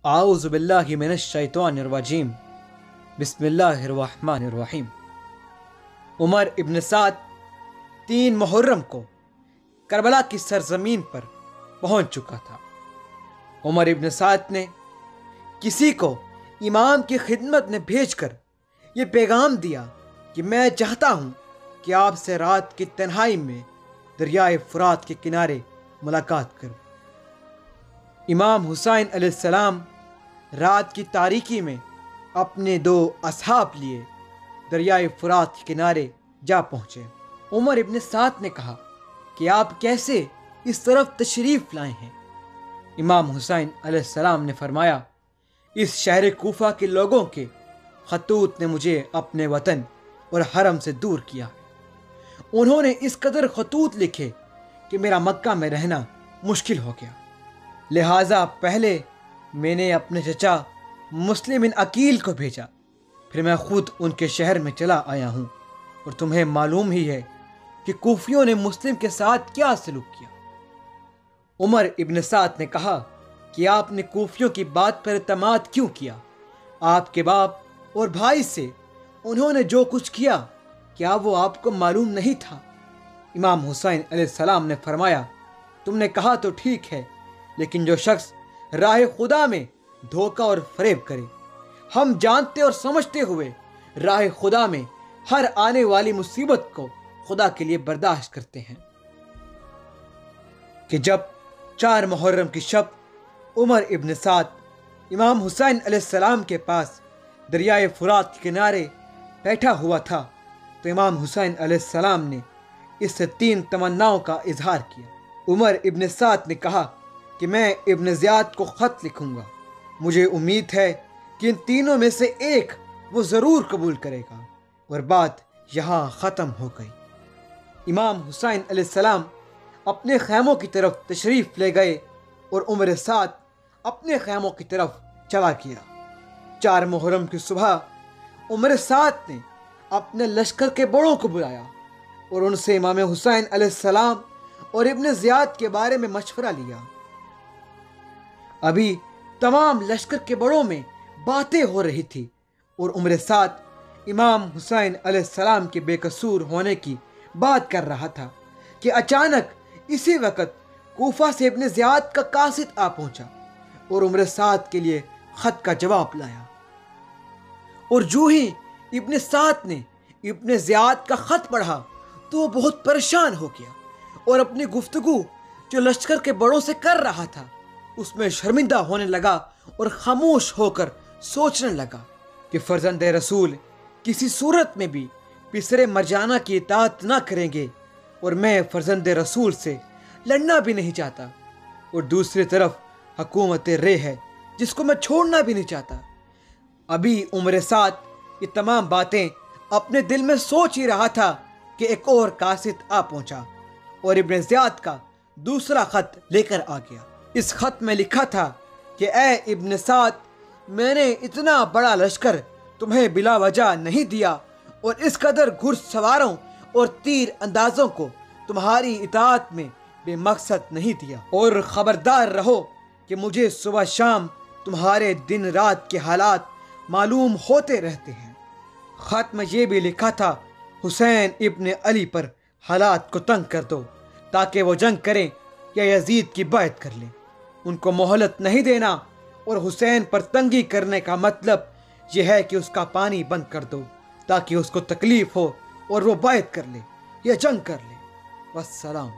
اعوذ باللہ من الشیطان الرجیم بسم اللہ الرحمن الرحیم۔ عمر ابن سعد 3 محرم کو کربلا کی سرزمین پر پہنچ چکا تھا۔ عمر ابن سعد نے کسی کو امام کی خدمت میں بھیج کر یہ پیغام دیا کہ میں چاہتا ہوں کہ آپ سے رات کی تنہائی میں دریائے فرات کے کنارے ملاقات کروں۔ امام حسین علیہ السلام رات کی تاریکی میں اپنے 2 اصحاب لیے دریائے فرات کے کنارے جا پہنچے۔ عمر ابن سعد نے کہا کہ آپ کیسے اس طرف تشریف لائے ہیں؟ امام حسین علیہ السلام نے فرمایا، اس شہر کوفہ کے لوگوں کے خطوط نے مجھے اپنے وطن اور حرم سے دور کیا ہے۔ انہوں نے اس قدر خطوط لکھے کہ میرا مکہ میں رہنا مشکل ہو گیا، لہٰذا پہلے میں نے اپنے چچا مسلم بن عقیل کو بھیجا، پھر میں خود ان کے شہر میں چلا آیا ہوں، اور تمہیں معلوم ہی ہے کہ کوفیوں نے مسلم کے ساتھ کیا سلوک کیا۔ عمر ابن سعد نے کہا کہ آپ نے کوفیوں کی بات پر اعتماد کیوں کیا؟ آپ کے باپ اور بھائی سے انہوں نے جو کچھ کیا کیا وہ آپ کو معلوم نہیں تھا؟ امام حسین علیہ السلام نے فرمایا، تم نے کہا تو ٹھیک ہے، لیکن جو شخص راہ خدا میں دھوکہ اور فریب کرے، ہم جانتے اور سمجھتے ہوئے راہ خدا میں ہر آنے والی مصیبت کو خدا کے لیے برداشت کرتے ہیں۔ کہ جب 4 محرم کی شب عمر ابن سعد امام حسین علیہ السلام کے پاس دریائے فرات کے کنارے بیٹھا ہوا تھا تو امام حسین علیہ السلام نے اس سے 3 تمناؤں کا اظہار کیا۔ عمر ابن سعد نے کہا کہ میں ابن زیاد کو خط لکھوں گا، مجھے امید ہے کہ ان تینوں میں سے ایک وہ ضرور قبول کرے گا، اور بات یہاں ختم ہو گئی۔ امام حسین علیہ السلام اپنے خیموں کی طرف تشریف لے گئے اور عمر سعد اپنے خیموں کی طرف چلا گیا۔ 4 محرم کی صبح عمر سعد نے اپنے لشکر کے بڑوں کو بلایا اور ان سے امام حسین علیہ السلام اور ابن زیاد کے بارے میں مشورہ لیا۔ ابھی تمام لشکر کے بڑوں میں باتیں ہو رہی تھی اور عمر سعد امام حسین علیہ السلام کے بے قصور ہونے کی بات کر رہا تھا کہ اچانک اسی وقت کوفہ سے ابن زیاد کا قاصد آ پہنچا اور عمر سعد کے لیے خط کا جواب لایا، اور جو ہی ابن سعد نے ابن زیاد کا خط پڑھا تو وہ بہت پریشان ہو گیا اور اپنی گفتگو جو لشکر کے بڑوں سے کر رہا تھا اس میں شرمندہ ہونے لگا اور خاموش ہو کر سوچنے لگا کہ فرزند رسول کسی صورت میں بھی پسر مرجانہ کی اطاعت نہ کریں گے، اور میں فرزند رسول سے لڑنا بھی نہیں چاہتا، اور دوسری طرف حکومت رے ہے جس کو میں چھوڑنا بھی نہیں چاہتا۔ ابھی عمر سعد یہ تمام باتیں اپنے دل میں سوچ ہی رہا تھا کہ ایک اور قاصد آ پہنچا اور ابن زیاد کا دوسرا خط لے کر آ گیا۔ اس خط میں لکھا تھا کہ اے ابن سعد، میں نے اتنا بڑا لشکر تمہیں بلا وجہ نہیں دیا، اور اس قدر گھڑ سواروں اور تیر اندازوں کو تمہاری اطاعت میں بے مقصد نہیں دیا، اور خبردار رہو کہ مجھے صبح شام تمہارے دن رات کے حالات معلوم ہوتے رہتے ہیں۔ خط میں یہ بھی لکھا تھا، حسین ابن علی پر حالات کو تنگ کر دو تاکہ وہ جنگ کریں یا یزید کی بیعت کر لیں، ان کو مہلت نہیں دینا، اور حسین پر تنگی کرنے کا مطلب یہ ہے کہ اس کا پانی بند کر دو تاکہ اس کو تکلیف ہو اور وہ بیعت کر لے یا جنگ کر لے۔ والسلام۔